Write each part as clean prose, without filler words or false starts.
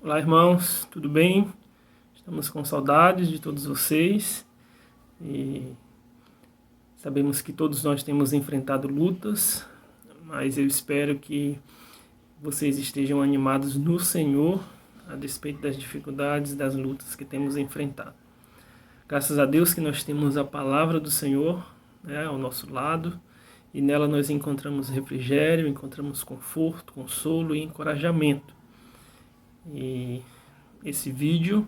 Olá, irmãos, tudo bem? Estamos com saudades de todos vocês e sabemos que todos nós temos enfrentado lutas, mas eu espero que vocês estejam animados no Senhor, a despeito das dificuldades, das lutas que temos enfrentado. Graças a Deus que nós temos a palavra do Senhor, ao nosso lado, e nela nós encontramos refrigério, encontramos conforto, consolo e encorajamento. E esse vídeo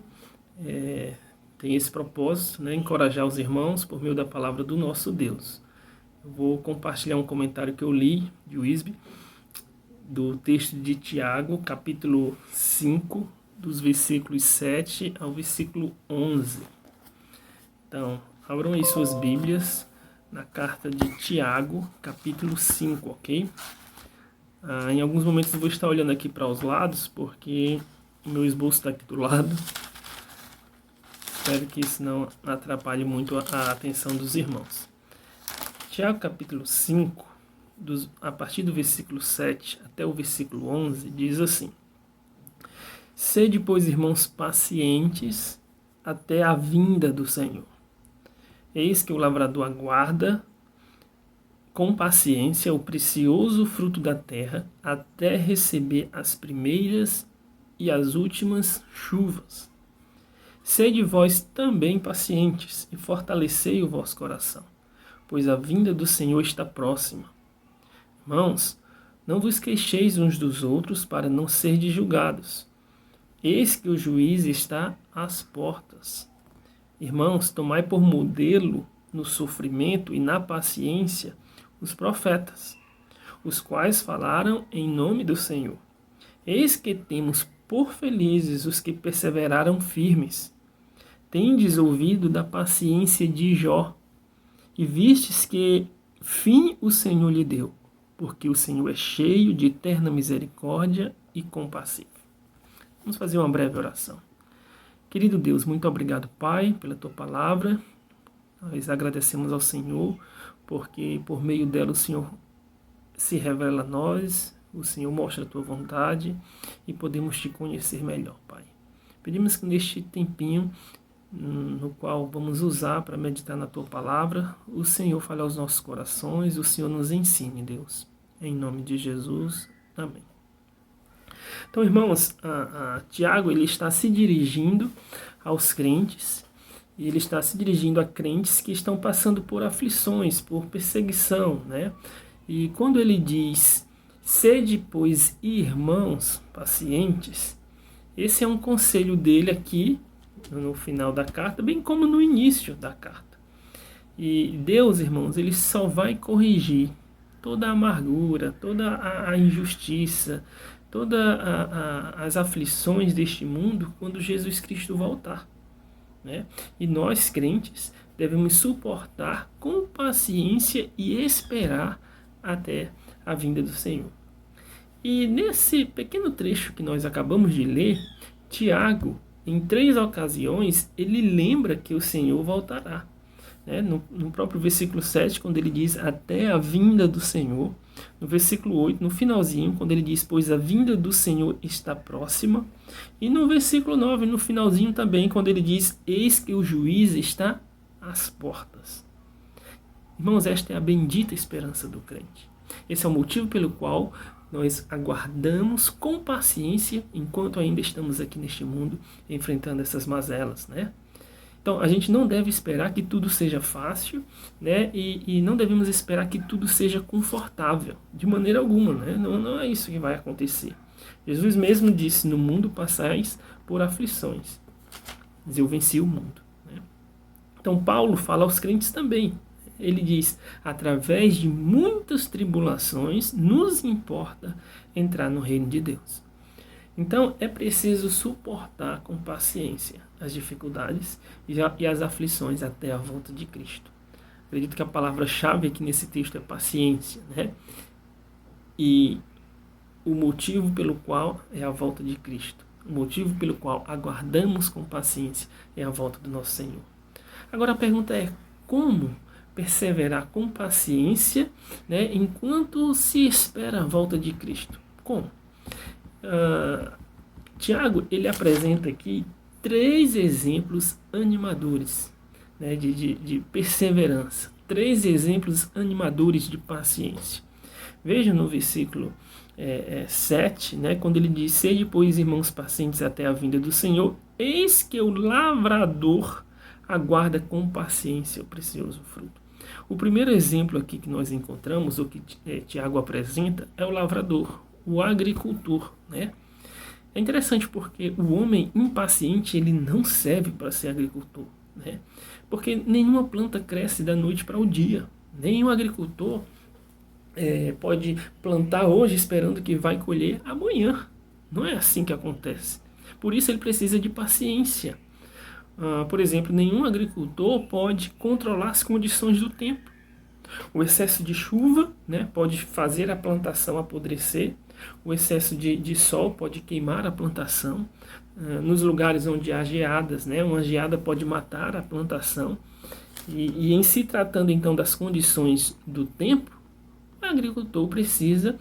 tem esse propósito, encorajar os irmãos por meio da palavra do nosso Deus. Eu vou compartilhar um comentário que eu li de Wisby, do texto de Tiago, capítulo 5, dos versículos 7 ao versículo 11. Então, abram aí suas Bíblias na carta de Tiago, capítulo 5, ok? Em alguns momentos eu vou estar olhando aqui para os lados, porque o meu esboço está aqui do lado. Espero que isso não atrapalhe muito a atenção dos irmãos. Tiago capítulo 5, a partir do versículo 7 até o versículo 11, diz assim: Sede, pois, irmãos, pacientes até a vinda do Senhor. Eis que o lavrador aguarda com paciência o precioso fruto da terra, até receber as primeiras e as últimas chuvas. Sede vós também pacientes, e fortalecei o vosso coração, pois a vinda do Senhor está próxima. Irmãos, não vos queixeis uns dos outros, para não serdes julgados. Eis que o juiz está às portas. Irmãos, tomai por modelo no sofrimento e na paciência os profetas, os quais falaram em nome do Senhor. Eis que temos por felizes os que perseveraram firmes. Tendes ouvido da paciência de Jó, e vistes que fim o Senhor lhe deu, porque o Senhor é cheio de eterna misericórdia e compassivo. Vamos fazer uma breve oração. Querido Deus, muito obrigado, Pai, pela Tua palavra. Nós agradecemos ao Senhor, porque por meio dela o Senhor se revela a nós, o Senhor mostra a Tua vontade e podemos Te conhecer melhor, Pai. Pedimos que neste tempinho, no qual vamos usar para meditar na Tua palavra, o Senhor fale aos nossos corações, o Senhor nos ensine, Deus. Em nome de Jesus, amém. Então, irmãos, Tiago ele está se dirigindo aos crentes, e ele está se dirigindo a crentes que estão passando por aflições, por perseguição, E quando ele diz, sede, pois, irmãos pacientes, esse é um conselho dele aqui, no final da carta, bem como no início da carta. E Deus, irmãos, ele só vai corrigir toda a amargura, toda a injustiça, todas as aflições deste mundo quando Jesus Cristo voltar. E nós, crentes, devemos suportar com paciência e esperar até a vinda do Senhor. E nesse pequeno trecho que nós acabamos de ler, Tiago, em 3 ocasiões, ele lembra que o Senhor voltará. No próprio versículo 7, quando ele diz até a vinda do Senhor. No versículo 8, no finalzinho, quando ele diz, pois a vinda do Senhor está próxima. E no versículo 9, no finalzinho também, quando ele diz, eis que o juiz está às portas. Irmãos, esta é a bendita esperança do crente. Esse é o motivo pelo qual nós aguardamos com paciência, enquanto ainda estamos aqui neste mundo, enfrentando essas mazelas, Então, a gente não deve esperar que tudo seja fácil, e não devemos esperar que tudo seja confortável, de maneira alguma, Não é isso que vai acontecer. Jesus mesmo disse, no mundo passais por aflições, mas eu venci o mundo. Então, Paulo fala aos crentes também. Ele diz, através de muitas tribulações, nos importa entrar no reino de Deus. Então, é preciso suportar com paciência as dificuldades e as aflições até a volta de Cristo. Acredito que a palavra-chave aqui nesse texto é paciência, E o motivo pelo qual é a volta de Cristo, o motivo pelo qual aguardamos com paciência é a volta do nosso Senhor. Agora a pergunta é, como perseverar com paciência, enquanto se espera a volta de Cristo? Como? Tiago, ele apresenta aqui 3 exemplos animadores, né, de perseverança. 3 exemplos animadores de paciência. Veja no versículo 7, né, quando ele diz: sede, pois, irmãos, pacientes até a vinda do Senhor, eis que o lavrador aguarda com paciência o precioso fruto. O primeiro exemplo aqui que nós encontramos, ou que Tiago apresenta, é o lavrador, o agricultor, né? É interessante porque o homem impaciente, ele não serve para ser agricultor, né? Porque nenhuma planta cresce da noite para o dia. Nenhum agricultor pode plantar hoje esperando que vai colher amanhã. Não é assim que acontece. Por isso ele precisa de paciência. Por exemplo, nenhum agricultor pode controlar as condições do tempo. O excesso de chuva, né, pode fazer a plantação apodrecer. O excesso de sol pode queimar a plantação. Nos lugares onde há geadas, né, uma geada pode matar a plantação. E em se tratando então das condições do tempo, o agricultor precisa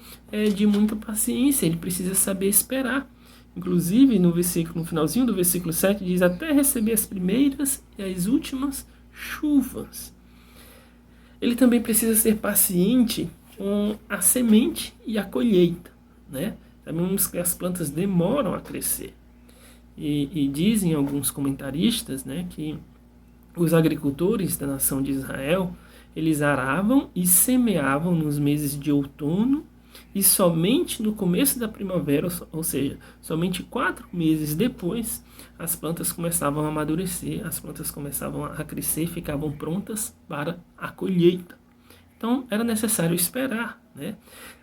de muita paciência, ele precisa saber esperar. Inclusive, no finalzinho do versículo 7, diz: até receber as primeiras e as últimas chuvas. Ele também precisa ser paciente com a semente e a colheita, né? Sabemos que as plantas demoram a crescer. E dizem alguns comentaristas, né, que os agricultores da nação de Israel, eles aravam e semeavam nos meses de outono, e somente no começo da primavera, ou seja, somente 4 meses depois, as plantas começavam a amadurecer, as plantas começavam a crescer e ficavam prontas para a colheita. Então era necessário esperar, né?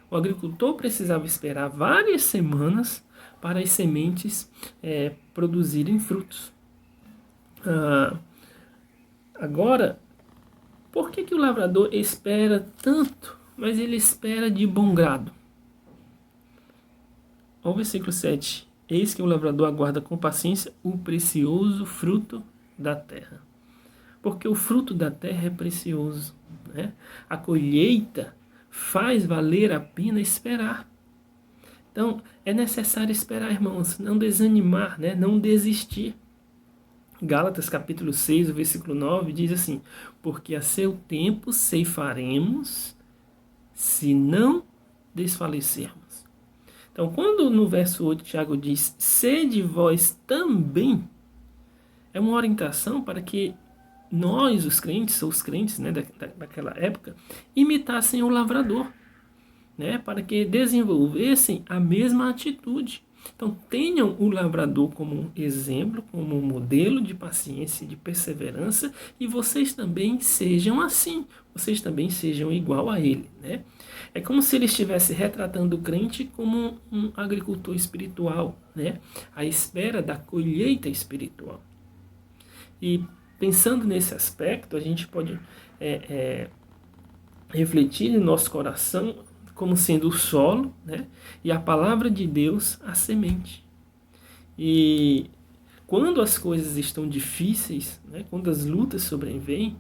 O agricultor precisava esperar várias semanas para as sementes produzirem frutos. Agora, por que o lavrador espera tanto, mas ele espera de bom grado? Ao versículo 7. Eis que o lavrador aguarda com paciência o precioso fruto da terra. Porque o fruto da terra é precioso, né? A colheita faz valer a pena esperar. Então, é necessário esperar, irmãos, não desanimar, né? Não desistir. Gálatas capítulo 6, o versículo 9, diz assim: porque a seu tempo ceifaremos, se não desfalecermos. Então, quando no verso 8 Tiago diz: sede vós também, é uma orientação para que nós, os crentes, ou os crentes, né, daquela época, imitassem o lavrador, né, para que desenvolvessem a mesma atitude. Então, tenham o lavrador como um exemplo, como um modelo de paciência e de perseverança, e vocês também sejam assim, vocês também sejam igual a ele, né? É como se ele estivesse retratando o crente como um agricultor espiritual, né? À espera da colheita espiritual. E pensando nesse aspecto, a gente pode refletir em nosso coração como sendo o solo, né? E a palavra de Deus a semente. E quando as coisas estão difíceis, né? Quando as lutas sobrevêm,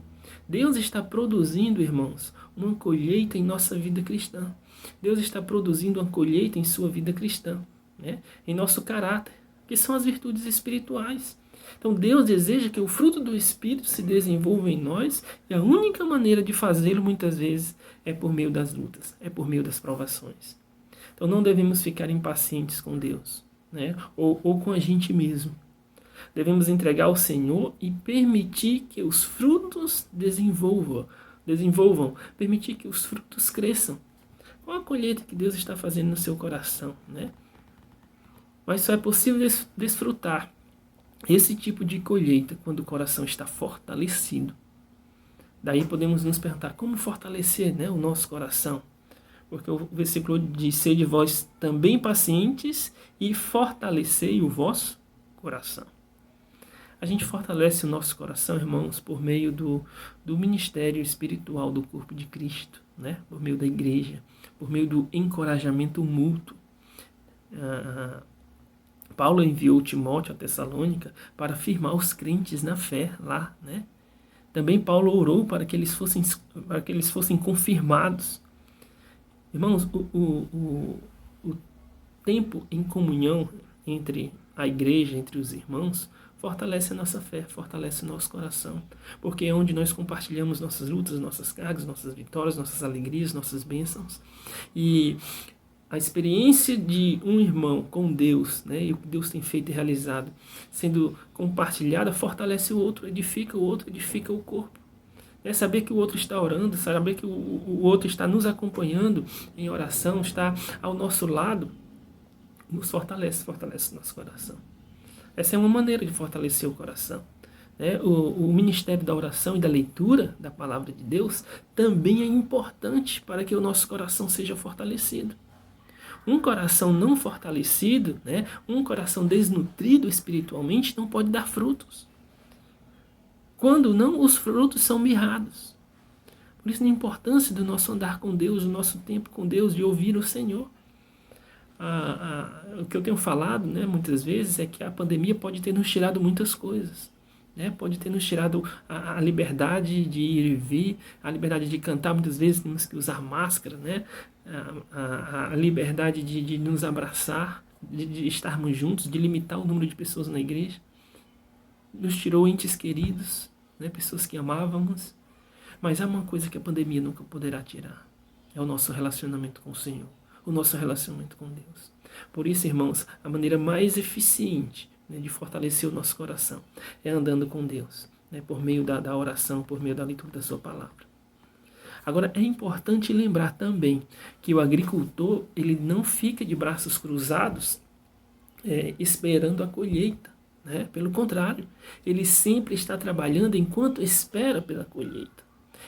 Deus está produzindo, irmãos, uma colheita em nossa vida cristã. Deus está produzindo uma colheita em sua vida cristã, né? Em nosso caráter, que são as virtudes espirituais. Então Deus deseja que o fruto do Espírito se desenvolva em nós, e a única maneira de fazê-lo muitas vezes é por meio das lutas, é por meio das provações. Então não devemos ficar impacientes com Deus, né? ou com a gente mesmo. Devemos entregar ao Senhor e permitir que os frutos desenvolvam, permitir que os frutos cresçam. Qual a colheita que Deus está fazendo no seu coração, né? Mas só é possível desfrutar esse tipo de colheita quando o coração está fortalecido. Daí podemos nos perguntar como fortalecer, né, o nosso coração. Porque o versículo diz: sede vós também pacientes e fortalecei o vosso coração. A gente fortalece o nosso coração, irmãos, por meio do ministério espiritual do corpo de Cristo, né? Por meio da igreja, por meio do encorajamento mútuo. Paulo enviou Timóteo a Tessalônica para afirmar os crentes na fé lá, né? Também Paulo orou para que eles fossem confirmados. Irmãos, o tempo em comunhão entre a igreja, entre os irmãos, fortalece a nossa fé, fortalece o nosso coração, porque é onde nós compartilhamos nossas lutas, nossas cargas, nossas vitórias, nossas alegrias, nossas bênçãos. E a experiência de um irmão com Deus, né, e o que Deus tem feito e realizado, sendo compartilhada, fortalece o outro, edifica o corpo. É saber que o outro está orando, saber que o outro está nos acompanhando em oração, está ao nosso lado, nos fortalece o nosso coração. Essa é uma maneira de fortalecer o coração. Né? O ministério da oração e da leitura da palavra de Deus também é importante para que o nosso coração seja fortalecido. Um coração não fortalecido, né? Um coração desnutrido espiritualmente não pode dar frutos. Quando não, os frutos são mirrados. Por isso a importância do nosso andar com Deus, do nosso tempo com Deus, de ouvir o Senhor. O que eu tenho falado, né, muitas vezes, é que a pandemia pode ter nos tirado muitas coisas. Né? Pode ter nos tirado a liberdade de ir e vir, a liberdade de cantar, muitas vezes temos que usar máscara, né? A liberdade de nos abraçar, de estarmos juntos, de limitar o número de pessoas na igreja. Nos tirou entes queridos, né? Pessoas que amávamos. Mas há uma coisa que a pandemia nunca poderá tirar, é o nosso relacionamento com o Senhor, o nosso relacionamento com Deus. Por isso, irmãos, a maneira mais eficiente, né, de fortalecer o nosso coração é andando com Deus, né, por meio da oração, por meio da leitura da sua palavra. Agora, é importante lembrar também que o agricultor ele não fica de braços cruzados esperando a colheita. Né? Pelo contrário, ele sempre está trabalhando enquanto espera pela colheita.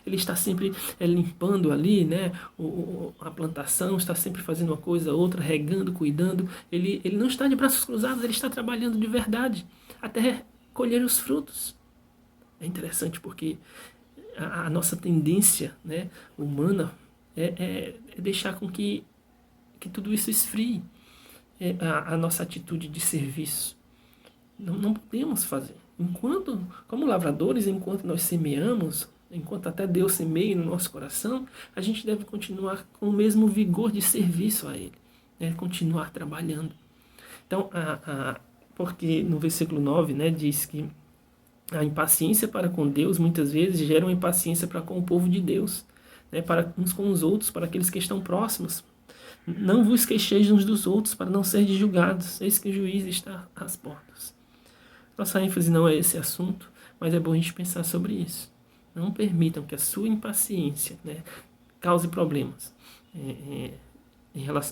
Ele está sempre limpando ali, né, a plantação, está sempre fazendo uma coisa, outra, regando, cuidando. Ele não está de braços cruzados, ele está trabalhando de verdade, até colher os frutos. É interessante porque a nossa tendência, né, humana é deixar com que tudo isso esfrie. A nossa atitude de serviço. Não podemos fazer. Como lavradores, enquanto nós semeamos, enquanto até Deus semeia no nosso coração, a gente deve continuar com o mesmo vigor de serviço a Ele, né? Continuar trabalhando. Então, porque no versículo 9, né, diz que a impaciência para com Deus muitas vezes gera uma impaciência para com o povo de Deus, né, para uns com os outros, para aqueles que estão próximos. Não vos queixeis uns dos outros para não serdes julgados, eis que o juiz está às portas. Nossa ênfase não é esse assunto, mas é bom a gente pensar sobre isso. Não permitam que a sua impaciência, né, cause problemas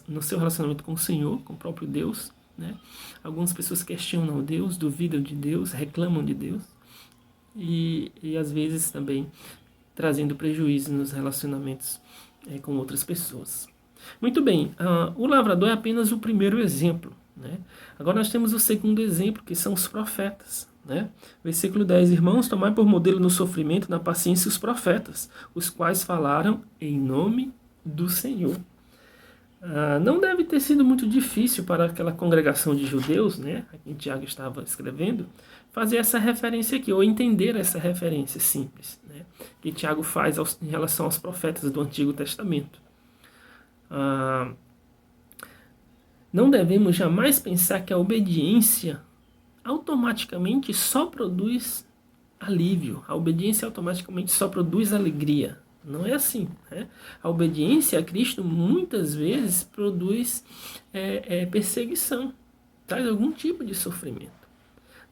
no seu relacionamento com o Senhor, com o próprio Deus. Né? Algumas pessoas questionam Deus, duvidam de Deus, reclamam de Deus e às vezes também trazendo prejuízo nos relacionamentos com outras pessoas. Muito bem, o lavrador é apenas o primeiro exemplo. Né? Agora nós temos o segundo exemplo, que são os profetas. Né? Versículo 10: Irmãos, tomai por modelo no sofrimento, na paciência os profetas, os quais falaram em nome do Senhor. Não deve ter sido muito difícil para aquela congregação de judeus, né, a quem Tiago estava escrevendo, fazer essa referência aqui, ou entender essa referência simples, né, que Tiago faz em relação aos profetas do Antigo Testamento. Não devemos jamais pensar que a obediência automaticamente só produz alívio. A obediência automaticamente só produz alegria. Não é assim. Né? A obediência a Cristo muitas vezes produz perseguição, traz algum tipo de sofrimento.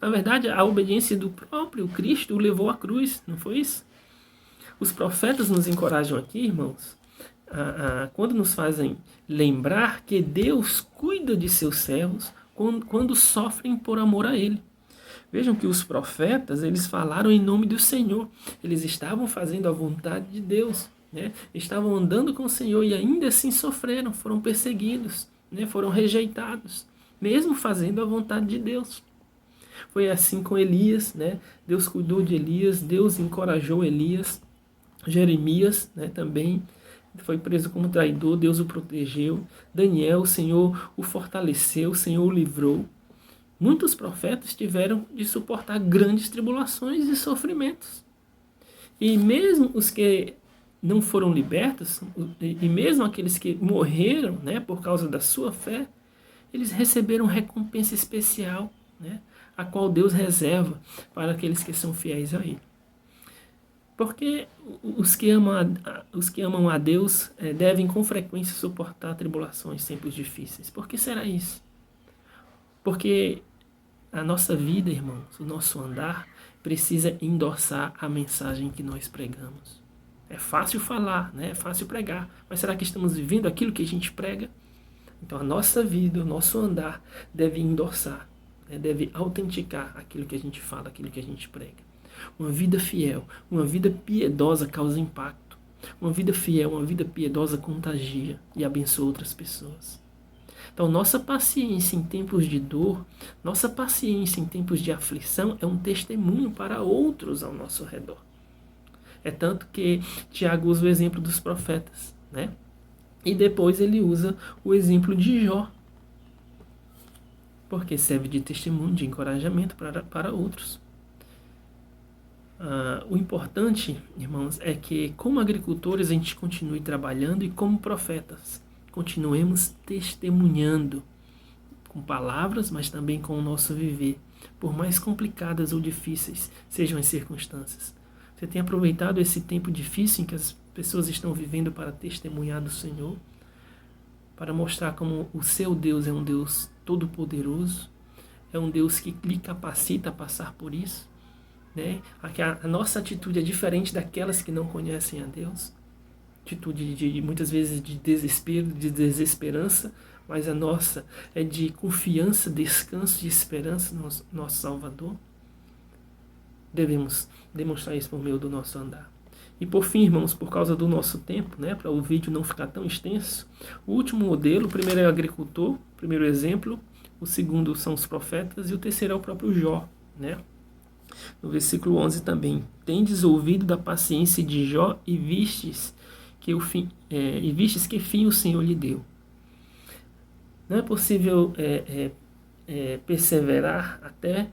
Na verdade, a obediência do próprio Cristo o levou à cruz, não foi isso? Os profetas nos encorajam aqui, irmãos, quando nos fazem lembrar que Deus cuida de seus servos quando sofrem por amor a Ele. Vejam que os profetas, eles falaram em nome do Senhor. Eles estavam fazendo a vontade de Deus, né? Estavam andando com o Senhor e ainda assim sofreram, foram perseguidos, né? Foram rejeitados, mesmo fazendo a vontade de Deus. Foi assim com Elias, né? Deus cuidou de Elias, Deus encorajou Elias. Jeremias, né, também foi preso como traidor, Deus o protegeu. Daniel, o Senhor o fortaleceu, o Senhor o livrou. Muitos profetas tiveram de suportar grandes tribulações e sofrimentos. E mesmo os que não foram libertos, e mesmo aqueles que morreram, né, por causa da sua fé, eles receberam recompensa especial, né? A qual Deus reserva para aqueles que são fiéis a Ele. Porque os que amam a Deus devem com frequência suportar tribulações, tempos difíceis. Por que será isso? Porque a nossa vida, irmãos, o nosso andar, precisa endossar a mensagem que nós pregamos. É fácil falar, né? É fácil pregar, mas será que estamos vivendo aquilo que a gente prega? Então a nossa vida, o nosso andar deve endossar, né? Deve autenticar aquilo que a gente fala, aquilo que a gente prega. Uma vida fiel, uma vida piedosa causa impacto. Uma vida fiel, uma vida piedosa contagia e abençoa outras pessoas. Então, nossa paciência em tempos de dor, nossa paciência em tempos de aflição é um testemunho para outros ao nosso redor. É tanto que Tiago usa o exemplo dos profetas, né? E depois ele usa o exemplo de Jó, porque serve de testemunho, de encorajamento para outros. O importante, irmãos, é que como agricultores a gente continue trabalhando e como profetas continuemos testemunhando com palavras, mas também com o nosso viver, por mais complicadas ou difíceis sejam as circunstâncias. Você tem aproveitado esse tempo difícil em que as pessoas estão vivendo para testemunhar do Senhor, para mostrar como o seu Deus é um Deus todo-poderoso, é um Deus que lhe capacita a passar por isso, né? A nossa atitude é diferente daquelas que não conhecem a Deus. Atitude de muitas vezes de desespero, de desesperança, mas a nossa é de confiança, descanso e esperança no nosso Salvador. Devemos demonstrar isso por meio do nosso andar. E por fim, irmãos, por causa do nosso tempo, né, para o vídeo não ficar tão extenso, o último modelo, o primeiro é o agricultor, o primeiro exemplo, o segundo são os profetas e o terceiro é o próprio Jó, né? No versículo 11 também, tendes ouvido da paciência de Jó e vistes que fim o Senhor lhe deu. Não é possível perseverar até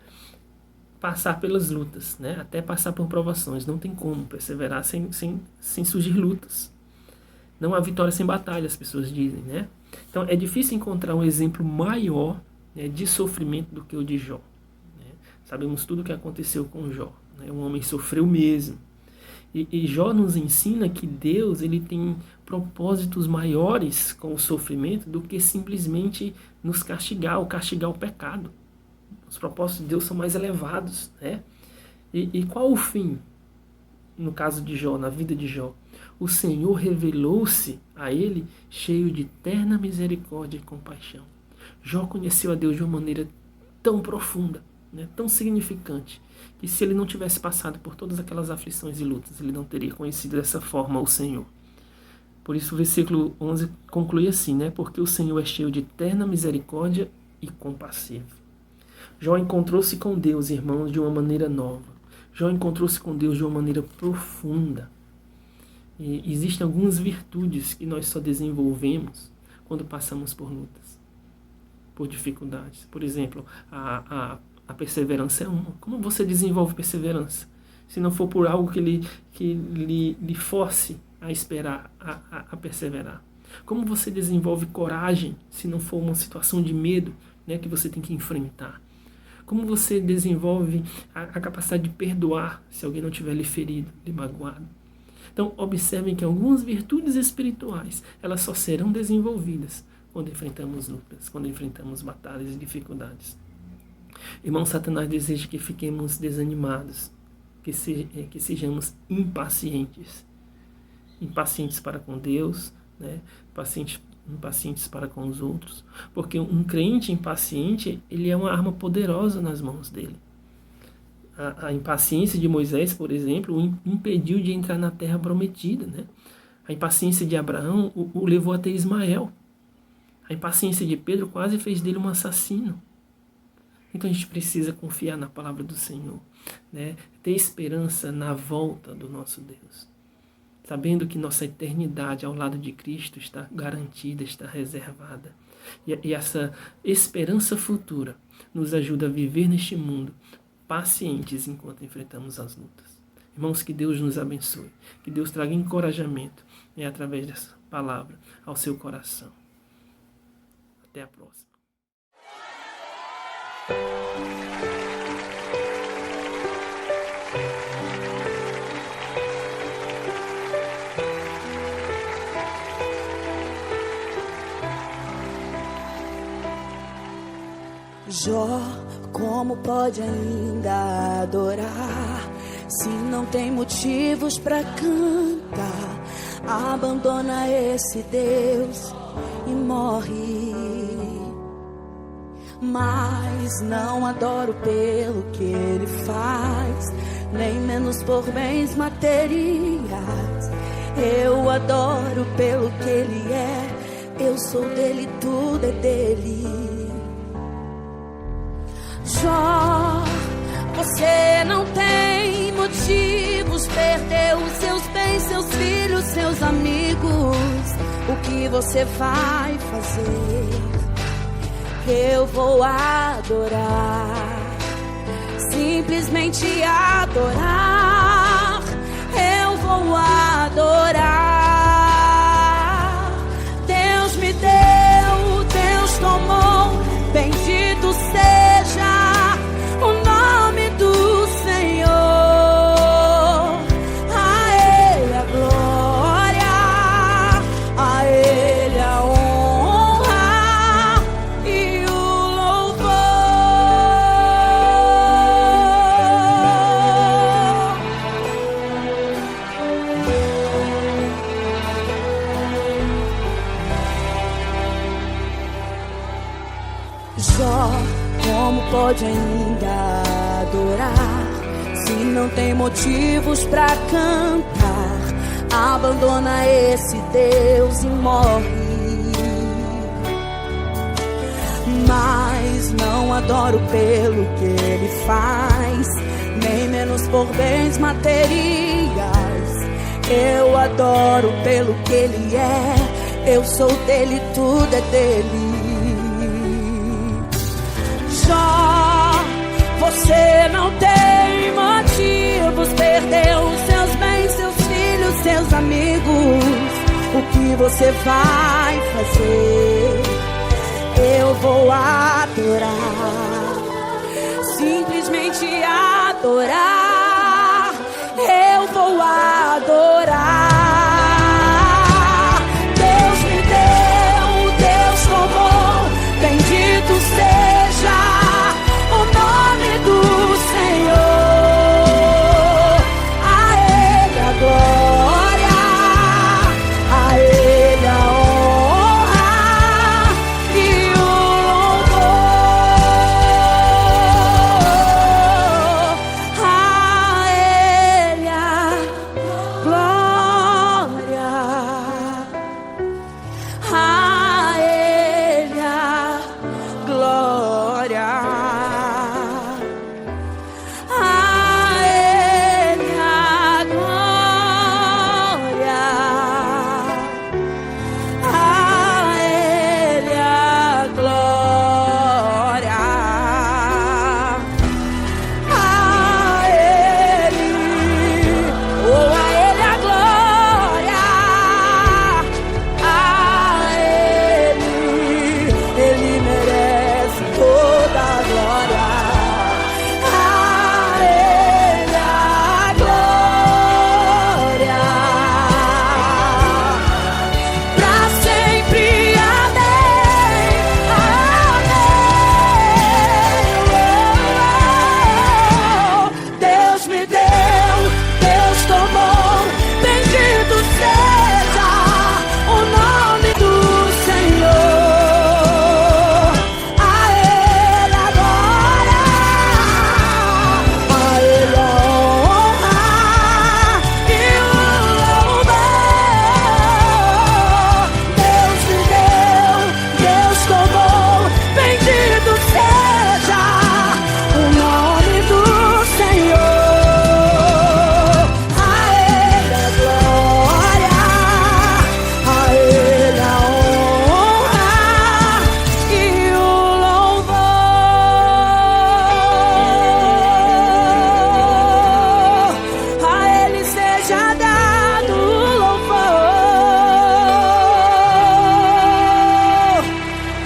passar pelas lutas, né? Até passar por provações. Não tem como perseverar sem surgir lutas. Não há vitória sem batalha, as pessoas dizem, né? Então é difícil encontrar um exemplo maior, né, de sofrimento do que o de Jó. Né? Sabemos tudo o que aconteceu com Jó. Né? Um homem sofreu mesmo. E Jó nos ensina que Deus ele tem propósitos maiores com o sofrimento do que simplesmente nos castigar ou castigar o pecado. Os propósitos de Deus são mais elevados, né? E qual o fim? No caso de Jó, na vida de Jó, o Senhor revelou-se a ele cheio de terna misericórdia e compaixão. Jó conheceu a Deus de uma maneira tão profunda, né, tão significante, que se ele não tivesse passado por todas aquelas aflições e lutas, ele não teria conhecido dessa forma o Senhor. Por isso o versículo 11 conclui assim, né? Porque o Senhor é cheio de terna misericórdia e compassivo. Jó encontrou-se com Deus, irmãos, de uma maneira nova. Jó encontrou-se com Deus de uma maneira profunda. E existem algumas virtudes que nós só desenvolvemos quando passamos por lutas, por dificuldades. Por exemplo, a perseverança é uma. Como você desenvolve perseverança? Se não for por algo que lhe force a esperar, a perseverar. Como você desenvolve coragem se não for uma situação de medo, né, que você tem que enfrentar? Como você desenvolve a capacidade de perdoar se alguém não tiver lhe ferido, lhe magoado? Então, observem que algumas virtudes espirituais, elas só serão desenvolvidas quando enfrentamos lutas, quando enfrentamos batalhas e dificuldades. Irmão, Satanás deseja que fiquemos desanimados, que sejamos impacientes. Impacientes para com Deus, né? Impacientes para com os outros. Porque um crente impaciente, ele é uma arma poderosa nas mãos dele. A impaciência de Moisés, por exemplo, o impediu de entrar na terra prometida, né? A impaciência de Abraão o levou até Ismael. A impaciência de Pedro quase fez dele um assassino. Então a gente precisa confiar na palavra do Senhor, né? Ter esperança na volta do nosso Deus, sabendo que nossa eternidade ao lado de Cristo está garantida, está reservada. E essa esperança futura nos ajuda a viver neste mundo pacientes enquanto enfrentamos as lutas. Irmãos, que Deus nos abençoe, que Deus traga encorajamento, né, através dessa palavra ao seu coração. Até a próxima. Jó, como pode ainda adorar se não tem motivos pra cantar? Abandona esse Deus e morre. Mas não adoro pelo que ele faz, nem menos por bens materiais. Eu adoro pelo que ele é, eu sou dele, tudo é dele. Jó, você não tem motivos, perdeu os seus bens, seus filhos, seus amigos. O que você vai fazer? Eu vou adorar, simplesmente adorar. Eu vou adorar. Deus me deu, Deus tomou, bendito seja o nome do Senhor. A Ele a glória, a Ele a honra e o louvor. Jó, como pode ainda adorar se não tem motivos pra cantar? Abandona esse Deus e morre. Mas não adoro pelo que ele faz, nem menos por bens materiais. Eu adoro pelo que ele é, eu sou dele, tudo é dele. Jó, você não tem motivos, perdeu os seus bens, seus filhos, seus amigos. O que você vai fazer? Eu vou adorar, simplesmente adorar. Eu vou adorar. Deus me deu, Deus tomou, bendito seja o nome do Senhor. A Ele a glória, a Ele a honra e o louvor. A Ele a glória, a Ele a glória.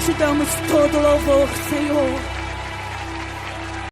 Te damos todo louvor, Senhor.